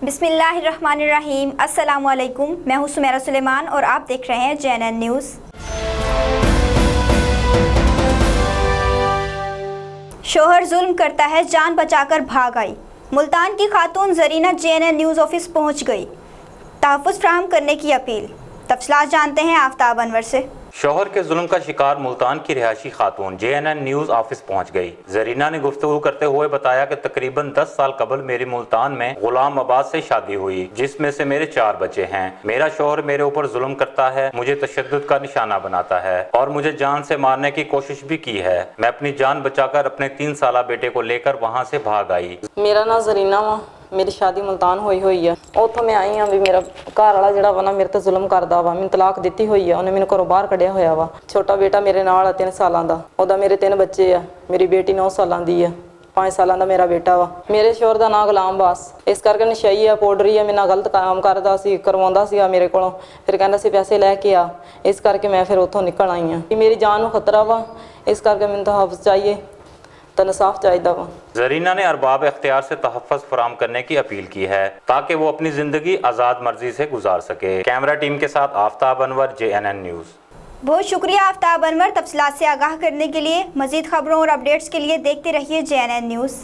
बिस्मिल्लाहिर्रहमानिर्रहीम। अस्सलामुअलैकुम। मैं हूं सुमेरा सुलेमान और आप देख रहे हैं JNN न्यूज़। शोहर जुल्म करता है, जान बचाकर भाग आई। मुल्तान की खातून जरीना JNN न्यूज़ ऑफिस पहुंच गई। तहफ़्फ़ुज़ फराहम करने की अपील। तफसीलात जानते हैं आफ्ताब अनवर से। शोहर के जुल्म का शिकार मुल्तान की रिहायशी खातून JNN न्यूज़ ऑफिस पहुंच गई। जरीना ने गुफ्तगू करते हुए बताया कि तकरीबन 10 साल कबल मेरी मुल्तान में गुलाम अब्बास से शादी हुई, जिसमें से मेरे 4 बच्चे हैं। मेरा शोहर मेरे ऊपर जुल्म करता है, मुझे तशद्दुद का निशाना बनाता है और मुझे जान से मारने की कोशिश भी की है। मैं अपनी जान बचाकर अपने 3 साला बेटे को लेकर वहाँ से भाग आई। मेरा नाम जरीना वा, मेरी शादी मुल्तान होई हुई है। उतों मैं आई हाँ भी मेरा घर वाला जिहड़ा वा ना मेरे ते जुल्म करदा वा। मैनूं तलाक दित्ती हुई है, उन्हें मैनूं घरों बाहर कढ़िया होया वा। छोटा बेटा मेरे नाल 3 सालां दा, ओहदा मेरे 3 बच्चे आ। मेरी बेटी 9 सालां दी है, 5 सालां दा मेरा बेटा वा। मेरे शोहर दा नाम गुलाम अब्बास, इस करके नशाई है, पौडरी है, मेरे नाल गलत काम करदा सी, करवाउंदा सीगा मेरे कोलों। फिर कहंदा सी पैसे लैके आ, इस करके मैं फिर उत्थों निकल आई हाँ। मेरी जान नूं खतरा वा, इस करके मैनूं तहफ़्फ़ुज़ चाहिए, तो इंसाफ चाहिए वा। जरीना ने अरबाब इख्तियार से तहफ़्फ़ुज़ फराहम करने की अपील की है ताकि वो अपनी जिंदगी आज़ाद मर्जी से गुजार सके। कैमरा टीम के साथ आफ्ताब अनवर, JNN न्यूज़। बहुत शुक्रिया आफ्ताब अनवर, तफसीलात से आगाह करने के लिए। मज़ीद खबरों और अपडेट्स के लिए देखते रहिए JNN न्यूज़।